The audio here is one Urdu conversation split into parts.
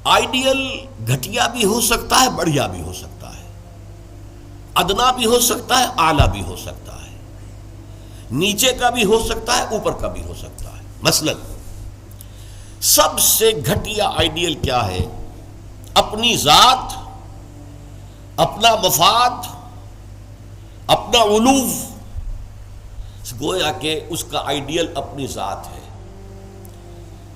آئیڈیل گھٹیا بھی ہو سکتا ہے، بڑھیا بھی ہو سکتا ہے، ادنا بھی ہو سکتا ہے، اعلیٰ بھی ہو سکتا ہے، نیچے کا بھی ہو سکتا ہے، اوپر کا بھی ہو سکتا ہے۔ مثلا سب سے گھٹیا آئیڈیل کیا ہے؟ اپنی ذات، اپنا مفاد، اپنا علو، گویا کہ اس کا آئیڈیل اپنی ذات ہے۔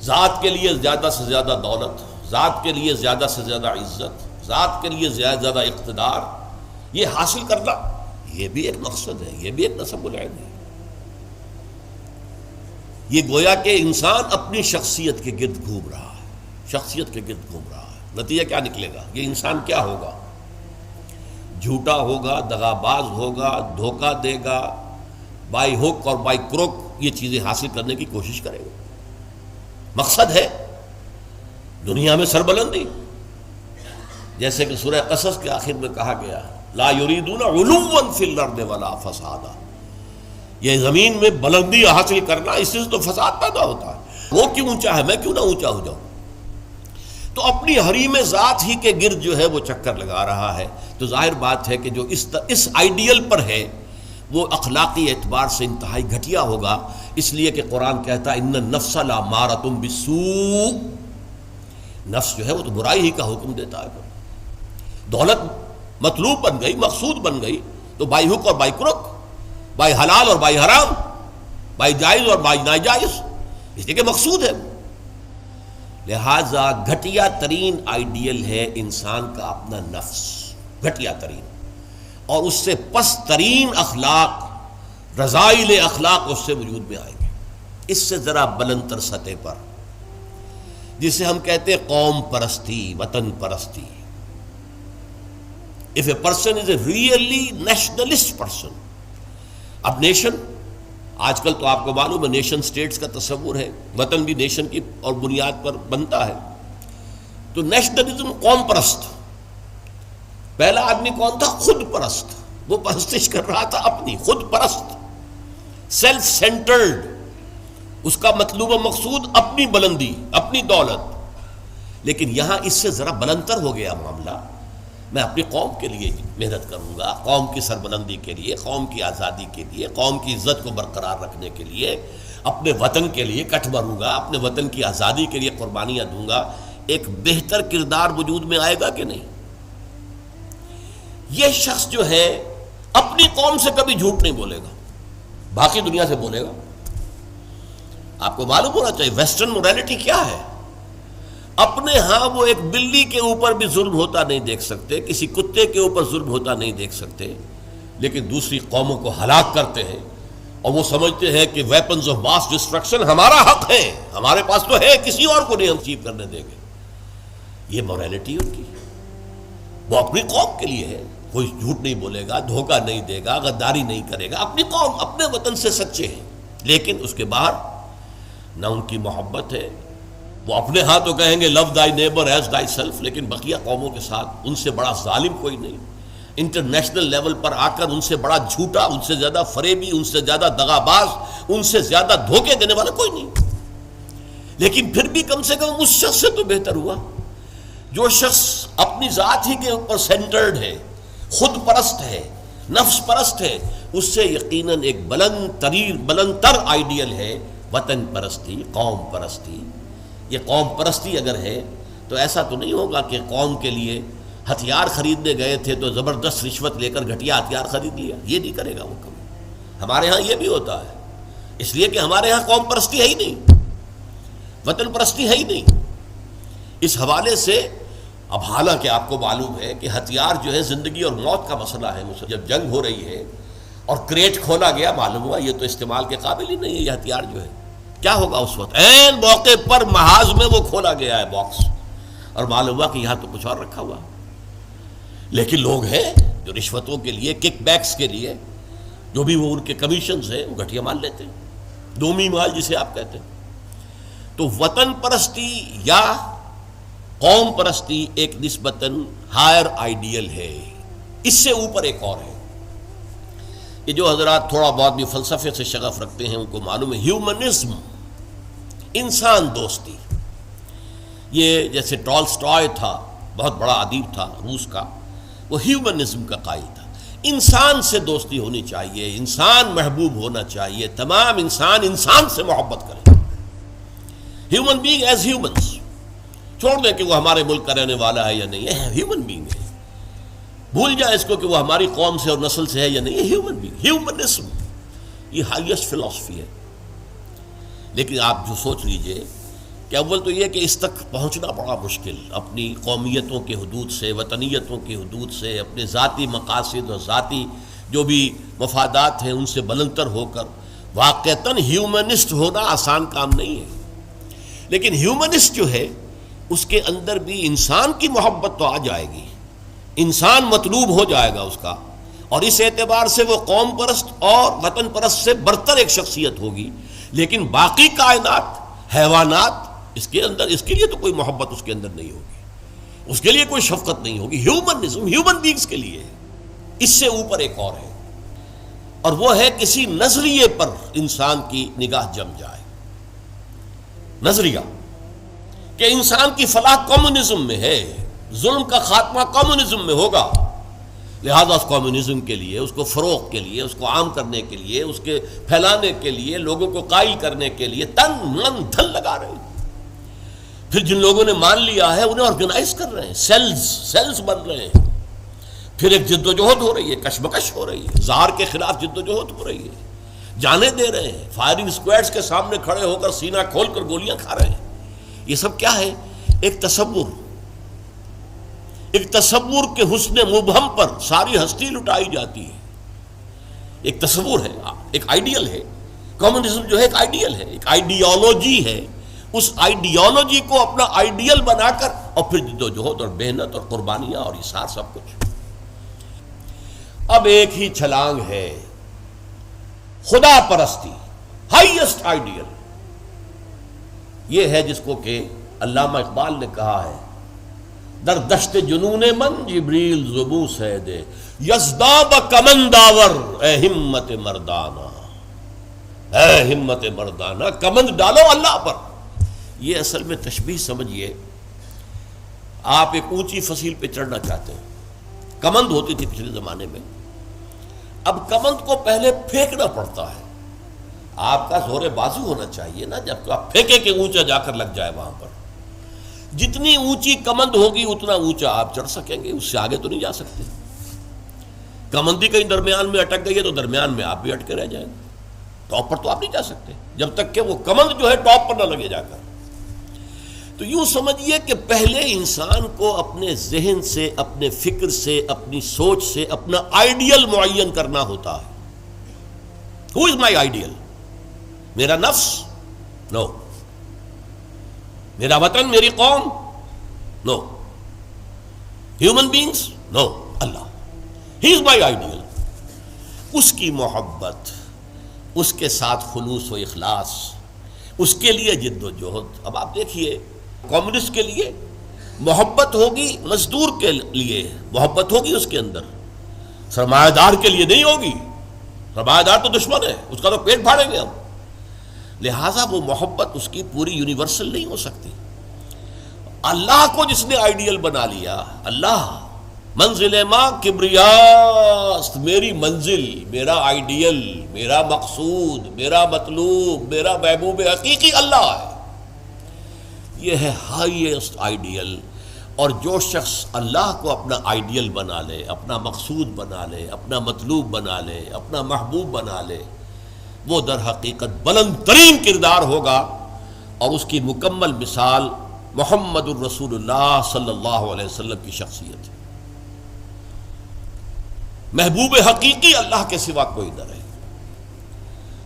ذات کے لیے زیادہ سے زیادہ دولت، ذات کے لیے زیادہ سے زیادہ عزت، ذات کے لیے زیادہ اقتدار، یہ حاصل کرنا، یہ بھی ایک مقصد ہے، یہ بھی ایک نصب العین ہے۔ یہ گویا کہ انسان اپنی شخصیت کے گرد گھوم رہا ہے، شخصیت کے گرد گھوم رہا ہے۔ نتیجہ کیا نکلے گا؟ یہ انسان کیا ہوگا؟ جھوٹا ہوگا، دغاباز ہوگا، دھوکہ دے گا، بائی ہک اور بائی کروک یہ چیزیں حاصل کرنے کی کوشش کرے گا۔ مقصد ہے دنیا میں سربلندی، جیسے کہ سورہ قصص کے آخر میں کہا گیا لا یریدون علوا فی الارض ولا فسادا، یہ زمین میں بلندی حاصل کرنا، اس سے تو فساد پیدا ہوتا ہے۔ وہ کیوں اونچا ہے، میں کیوں نہ اونچا ہو جاؤں؟ تو اپنی حریم ذات ہی کے گرد جو ہے وہ چکر لگا رہا ہے۔ تو ظاہر بات ہے کہ جو اس آئیڈیل پر ہے وہ اخلاقی اعتبار سے انتہائی گھٹیا ہوگا، اس لیے کہ قرآن کہتا ہے ان النفس لامارۃ بالسوء، نفس جو ہے وہ تو برائی ہی کا حکم دیتا ہے۔ دولت مطلوب بن گئی، مقصود بن گئی، تو بائی ہک اور بائی کروک، بائی حلال اور بائی حرام، بائی جائز اور بائی ناجائز، اس لیے کہ مقصود ہے۔ لہذا گھٹیا ترین آئیڈیل ہے انسان کا اپنا نفس، گھٹیا ترین، اور اس سے پست ترین اخلاق، رذائل اخلاق اس سے وجود میں آئیں گے۔ اس سے ذرا بلند تر سطح پر جسے ہم کہتے ہیں قوم پرستی، وطن پرستی۔ If a person is a really nationalist person، اب نیشن آج کل تو آپ کو معلوم ہے نیشن سٹیٹس کا تصور ہے، وطن بھی نیشن کی اور بنیاد پر بنتا ہے۔ تو نیشنلزم قوم پرست، پہلا آدمی کون تھا؟ خود پرست، وہ پرستش کر رہا تھا اپنی، خود پرست، سیلف سینٹرڈ، اس کا مطلوب و مقصود اپنی بلندی، اپنی دولت۔ لیکن یہاں اس سے ذرا بلندتر ہو گیا معاملہ، میں اپنی قوم کے لیے محنت کروں گا، قوم کی سربلندی کے لیے، قوم کی آزادی کے لیے، قوم کی عزت کو برقرار رکھنے کے لیے، اپنے وطن کے لیے کٹ بھروں گا، اپنے وطن کی آزادی کے لیے قربانیاں دوں گا۔ ایک بہتر کردار وجود میں آئے گا کہ نہیں؟ یہ شخص جو ہے اپنی قوم سے کبھی جھوٹ نہیں بولے گا، باقی دنیا سے بولے گا۔ آپ کو معلوم ہونا چاہیے ویسٹرن مورالٹی کیا ہے۔ اپنے ہاں وہ ایک بلی کے اوپر بھی ظلم ہوتا نہیں دیکھ سکتے، کسی کتے کے اوپر ظلم ہوتا نہیں دیکھ سکتے، لیکن دوسری قوموں کو ہلاک کرتے ہیں، اور وہ سمجھتے ہیں کہ ویپنز آف ماس ڈسٹرکشن ہمارا حق ہے، ہمارے پاس تو ہے، کسی اور کو نہیں ہم اچیو کرنے دیں گے۔ یہ مورالٹی ان کی، وہ اپنی قوم کے لیے ہے، کوئی جھوٹ نہیں بولے گا، دھوکہ نہیں دے گا، غداری نہیں کرے گا، اپنی قوم، اپنے وطن سے سچے ہیں۔ لیکن اس کے باہر نہ ان کی محبت ہے، وہ اپنے ہاں تو کہیں گے لو دائی نیبر ایز دائی سیلف، لیکن بقیہ قوموں کے ساتھ ان سے بڑا ظالم کوئی نہیں، انٹرنیشنل لیول پر آ کر ان سے بڑا جھوٹا، ان سے زیادہ فریبی، ان سے زیادہ دغاباز، ان سے زیادہ دھوکے دینے والا کوئی نہیں۔ لیکن پھر بھی کم سے کم اس شخص سے تو بہتر ہوا جو شخص اپنی ذات ہی کے اوپر سینٹرڈ ہے، خود پرست ہے، نفس پرست ہے۔ اس سے یقیناً ایک بلند تر آئیڈیل ہے وطن پرستی، قوم پرستی۔ یہ قوم پرستی اگر ہے تو ایسا تو نہیں ہوگا کہ قوم کے لیے ہتھیار خریدنے گئے تھے تو زبردست رشوت لے کر گھٹیا ہتھیار خرید لیا، یہ نہیں کرے گا وہ کبھی۔ ہمارے ہاں یہ بھی ہوتا ہے، اس لیے کہ ہمارے ہاں قوم پرستی ہے ہی نہیں، وطن پرستی ہے ہی نہیں۔ اس حوالے سے اب حالانکہ آپ کو معلوم ہے کہ ہتھیار جو ہے زندگی اور موت کا مسئلہ ہے، جب جنگ ہو رہی ہے اور کریٹ کھولا گیا، معلوم ہوا یہ تو استعمال کے قابل ہی نہیں ہے یہ ہتھیار جو ہے، کیا ہوگا اس وقت؟ عین موقع پر محاذ میں وہ کھولا گیا ہے باکس، اور معلوم ہوا کہ یہاں تو کچھ اور رکھا ہوا۔ لیکن لوگ ہیں جو رشوتوں کے لیے، کک بیکس کے لیے، جو بھی وہ ان کے کمیشنز ہیں، وہ گھٹیا مال لیتے ہیں، دومی مال جسے آپ کہتے ہیں۔ تو وطن پرستی یا قوم پرستی ایک نسبتاً ہائر آئیڈیل ہے، اس سے اوپر ایک اور ہے۔ یہ جو حضرات تھوڑا بہت بھی فلسفے سے شغف رکھتے ہیں ان کو معلوم ہے ہیومنزم، انسان دوستی، یہ جیسے ٹالسٹائے تھا، بہت بڑا ادیب تھا روس کا، وہ ہیومنزم کا قائل تھا، انسان سے دوستی ہونی چاہیے، انسان محبوب ہونا چاہیے، تمام انسان انسان سے محبت کریں، ہیومن بینگ ایز ہیومنس، چھوڑ دیں کہ وہ ہمارے ملک کا رہنے والا ہے یا نہیں ہے، ہیومن بینگ ہے، بھول جائیں اس کو کہ وہ ہماری قوم سے اور نسل سے ہے یا نہیں ہے، ہیومن بینگ، ہیومنزم یہ ہائیسٹ فلسفی ہے۔ لیکن آپ جو سوچ لیجئے کہ اول تو یہ کہ اس تک پہنچنا بڑا مشکل، اپنی قومیتوں کے حدود سے، وطنیتوں کے حدود سے، اپنے ذاتی مقاصد اور ذاتی جو بھی مفادات ہیں ان سے بلندتر ہو کر واقعتاً ہیومنسٹ ہونا آسان کام نہیں ہے۔ لیکن ہیومنسٹ جو ہے اس کے اندر بھی انسان کی محبت تو آ جائے گی، انسان مطلوب ہو جائے گا اس کا، اور اس اعتبار سے وہ قوم پرست اور وطن پرست سے برتر ایک شخصیت ہوگی۔ لیکن باقی کائنات، حیوانات، اس کے اندر اس کے لیے تو کوئی محبت اس کے اندر نہیں ہوگی، اس کے لیے کوئی شفقت نہیں ہوگی۔ ہیومنزم ہیومن بینگز کے لیے ہے، اس سے اوپر ایک اور ہے، اور وہ ہے کسی نظریے پر انسان کی نگاہ جم جائے، نظریہ کہ انسان کی فلاح کمیونزم میں ہے، ظلم کا خاتمہ کمیونزم میں ہوگا، لہذا اس کمیونزم کے لیے، اس کو فروغ کے لیے، اس کو عام کرنے کے لیے، اس کے پھیلانے کے لیے، لوگوں کو قائل کرنے کے لیے تن من دھن لگا رہے ہیں۔ پھر جن لوگوں نے مان لیا ہے انہیں آرگنائز کر رہے ہیں، سیلز بن رہے ہیں، پھر ایک جد و جہد ہو رہی ہے، کشمکش ہو رہی ہے، زہر کے خلاف جد و جہد ہو رہی ہے، جانے دے رہے ہیں، فائرنگ اسکواڈز کے سامنے کھڑے ہو کر سینہ کھول کر گولیاں کھا رہے ہیں۔ یہ سب کیا ہے؟ ایک تصور کے حسن مبہم پر ساری ہستی لٹائی جاتی ہے، ایک تصور ہے، ایک آئیڈیل ہے، کمیونزم جو ہے ایک آئیڈیل ہے، ایک آئیڈیالوجی ہے، اس آئیڈیالوجی کو اپنا آئیڈیل بنا کر اور پھر جد و جہد اور محنت اور قربانیاں اور اثار سب کچھ۔ اب ایک ہی چھلانگ ہے، خدا پرستی، ہائیسٹ آئیڈیل، یہ ہے جس کو کہ علامہ اقبال نے کہا ہے، در دشت جنون من جبریل زبوں سے دے یزداد کمنداور، اے ہمت مردانہ، اے ہمت مردانہ، کمند ڈالو اللہ پر۔ یہ اصل میں تشبیہ سمجھیے، آپ ایک اونچی فصیل پہ چڑھنا چاہتے ہیں، کمند ہوتی تھی پچھلے زمانے میں، اب کمند کو پہلے پھینکنا پڑتا ہے، آپ کا زور بازو ہونا چاہیے نا، جب آپ پھینکے کہ اونچا جا کر لگ جائے وہاں پر، جتنی اونچی کمند ہوگی اتنا اونچا آپ چڑھ سکیں گے، اس سے آگے تو نہیں جا سکتے۔ کمندی کہیں درمیان میں اٹک گئی ہے تو درمیان میں آپ بھی اٹکے رہ جائیں گے، ٹاپ پر تو آپ نہیں جا سکتے جب تک کہ وہ کمند جو ہے ٹاپ پر نہ لگے جا کر۔ تو یوں سمجھیے کہ پہلے انسان کو اپنے ذہن سے، اپنے فکر سے، اپنی سوچ سے اپنا آئیڈیل معین کرنا ہوتا ہے۔ Who is my ideal? میرا نفس؟ نو۔ میرا وطن، میری قوم؟ No. Human beings? No. Allah, he is my ideal. اس کی محبت، اس کے ساتھ خلوص و اخلاص، اس کے لیے جد و جہد۔ اب آپ دیکھیے، کمیونسٹ کے لیے محبت ہوگی، مزدور کے لیے محبت ہوگی اس کے اندر، سرمایہ دار کے لیے نہیں ہوگی، سرمایہ دار تو دشمن ہے، اس کا تو پیٹ پھاڑیں گے ہم، لہٰذا وہ محبت اس کی پوری یونیورسل نہیں ہو سکتی۔ اللہ کو جس نے آئیڈیل بنا لیا، اللہ منزل ماں کبریاست، میری منزل، میرا آئیڈیل، میرا مقصود، میرا مطلوب، میرا محبوب حقیقی اللہ ہے، یہ ہے ہائیسٹ آئیڈیل۔ اور جو شخص اللہ کو اپنا آئیڈیل بنا لے، اپنا مقصود بنا لے، اپنا مطلوب بنا لے، اپنا محبوب بنا لے، وہ در حقیقت بلند ترین کردار ہوگا، اور اس کی مکمل مثال محمد الرسول اللہ صلی اللہ علیہ وسلم کی شخصیت ہے۔ محبوب حقیقی اللہ کے سوا کوئی نہ رہے۔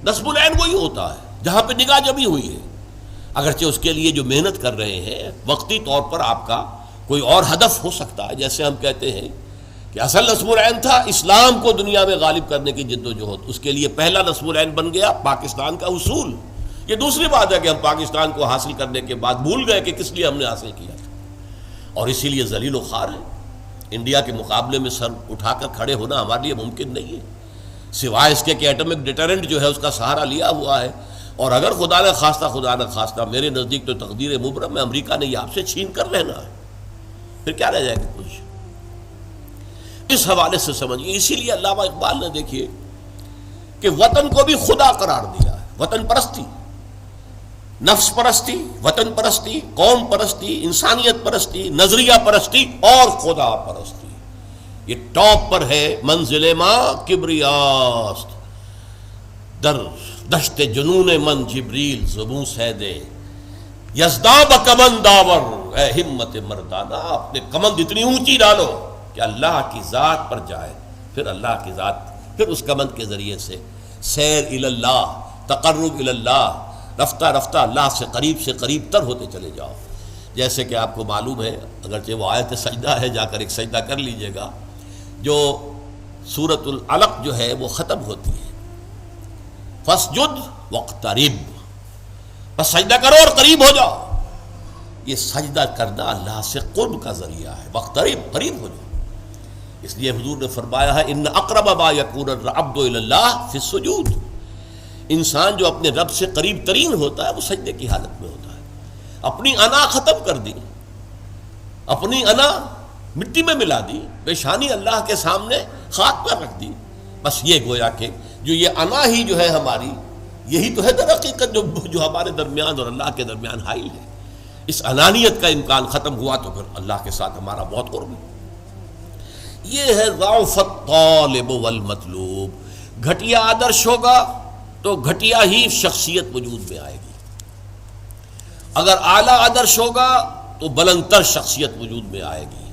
نصب العین وہی ہوتا ہے جہاں پہ نگاہ جمی ہوئی ہے، اگرچہ اس کے لیے جو محنت کر رہے ہیں وقتی طور پر آپ کا کوئی اور ہدف ہو سکتا ہے، جیسے ہم کہتے ہیں کہ اصل نصب العین تھا اسلام کو دنیا میں غالب کرنے کی جد و جہد، اس کے لیے پہلا نصب العین بن گیا پاکستان کا حصول۔ یہ دوسری بات ہے کہ ہم پاکستان کو حاصل کرنے کے بعد بھول گئے کہ کس لیے ہم نے حاصل کیا تھا، اور اسی لیے ذلیل و خوار ہے۔ انڈیا کے مقابلے میں سر اٹھا کر کھڑے ہونا ہمارے لیے ممکن نہیں ہے، سوائے اس کے کہ ایٹمک ڈیٹرنٹ جو ہے اس کا سہارا لیا ہوا ہے، اور اگر خدا نہ خواستہ میرے نزدیک تو تقدیر مبرم میں امریکہ نے یہ آپ سے چھین کر رہنا ہے، پھر کیا رہ جائے گا کچھ؟ اس حوالے سے سمجھیے. اسی لیے علامہ اقبال نے دیکھیے کہ وطن کو بھی خدا قرار دیا ہے. وطن پرستی، نفس پرستی، وطن پرستی، قوم پرستی، انسانیت پرستی، نظریہ پرستی اور خدا پرستی، یہ ٹاپ پر ہے. منزل ماں کبریاست در دشت جنون من جبریل زبوں سے دے یزداب کمند داور اے ہمت مردانہ. اپنے کمند اتنی اونچی ڈالو کہ اللہ کی ذات پر جائے، پھر اللہ کی ذات، پھر اس کمند کے ذریعے سے سیر اللہ، تقرب اللہ، رفتہ رفتہ اللہ سے قریب تر ہوتے چلے جاؤ. جیسے کہ آپ کو معلوم ہے، اگرچہ وہ آیت سجدہ ہے، جا کر ایک سجدہ کر لیجئے گا، جو سورۃ العلق جو ہے وہ ختم ہوتی ہے فَاسْجُدْ وَاقْتَرِبْ، بس سجدہ کرو اور قریب ہو جاؤ. یہ سجدہ کرنا اللہ سے قرب کا ذریعہ ہے. وَاقْتَرِبْ، قریب ہو جاؤ. اس لیے حضور نے فرمایا ہے ان اقرب ما یکون العبد الی اللہ فی السجود. انسان جو اپنے رب سے قریب ترین ہوتا ہے وہ سجدے کی حالت میں ہوتا ہے. اپنی انا ختم کر دی، اپنی انا مٹی میں ملا دی، پیشانی اللہ کے سامنے خاک پر رکھ دی. بس یہ گویا کہ جو یہ انا ہی جو ہے ہماری، یہی تو ہے در حقیقت جو ہمارے درمیان اور اللہ کے درمیان حائل ہے. اس انانیت کا امکان ختم ہوا تو پھر اللہ کے ساتھ ہمارا بہت قرب ہے. یہ ہے ضعف الطالب والمطلوب. گھٹیا آدرش ہوگا تو گھٹیا ہی شخصیت وجود میں آئے گی. اگر اعلیٰ آدرش ہوگا تو بلندتر شخصیت وجود میں آئے گی.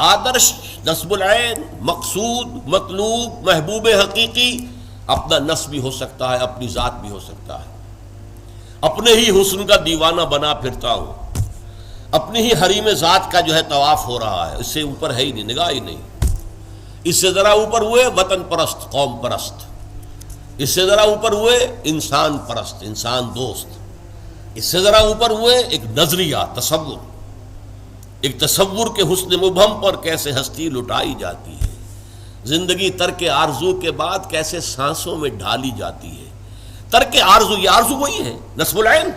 آدرش نصب العین، مقصود، مطلوب، محبوب حقیقی اپنا نفس بھی ہو سکتا ہے، اپنی ذات بھی ہو سکتا ہے. اپنے ہی حسن کا دیوانہ بنا پھرتا ہوں، اپنی ہی حریم ذات کا جو ہے طواف ہو رہا ہے، اس سے اوپر ہے ہی نہیں، نگاہ ہی نہیں. اس سے ذرا اوپر ہوئے وطن پرست، قوم پرست. اس سے ذرا اوپر ہوئے انسان پرست، انسان دوست. اس سے ذرا اوپر ہوئے ایک نظریہ، تصور. ایک تصور کے حسن مبہم پر کیسے ہستی لٹائی جاتی ہے، زندگی ترک آرزو کے بعد کیسے سانسوں میں ڈھالی جاتی ہے. ترک آرزو، یہ آرزو وہی ہے نصب العین.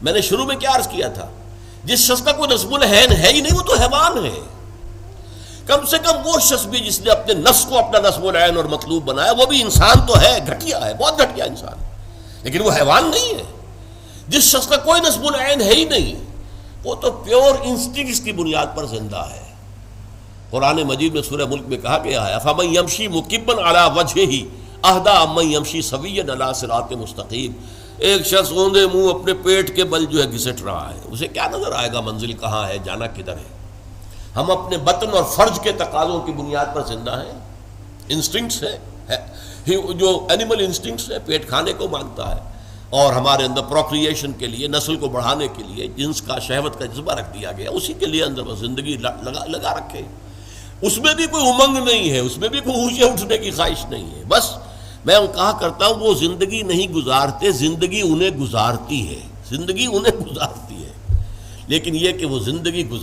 میں نے شروع میں کیا عرض کیا تھا، جس شخص کا کوئی نصب العین ہے ہی نہیں وہ تو حیوان ہے. کم سے کم وہ شخص بھی جس نے اپنے نفس کو اپنا نصب العین اور مطلوب بنایا وہ بھی انسان تو ہے، گھٹیا ہے، بہت گھٹیا انسان ہے، لیکن وہ حیوان نہیں ہے. جس شخص کا کوئی نصب العین ہے ہی نہیں وہ تو پیور انسٹنکٹس کی بنیاد پر زندہ ہے. قرآن مجید میں سورہ ملک میں کہا گیا ہے افمن یمشی مکبا علی وجہہ اہدی امن یمشی سویا علی صراط مستقیم. ایک شخص اوندے منہ اپنے پیٹ کے بل جو ہے گھسٹ رہا ہے، اسے کیا نظر آئے گا منزل کہاں ہے، جانا کدھر ہے. ہم اپنے بطن اور فرج کے تقاضوں کی بنیاد پر زندہ ہیں. انسٹنکٹس ہے جو اینیمل انسٹنکٹس ہے، پیٹ کھانے کو مانگتا ہے، اور ہمارے اندر پروکریشن کے لیے، نسل کو بڑھانے کے لیے جنس کا، شہوت کا جذبہ رکھ دیا گیا، اسی کے لیے اندر زندگی لگا رکھے. اس میں بھی کوئی امنگ نہیں ہے، اس میں بھی کوئی اونچے اٹھنے کی خواہش نہیں ہے. بس میں کہا کرتا ہوں وہ زندگی نہیں گزارتے، زندگی انہیں گزارتی ہے، زندگی انہیں گزارتی ہے. لیکن یہ کہ وہ زندگی گزار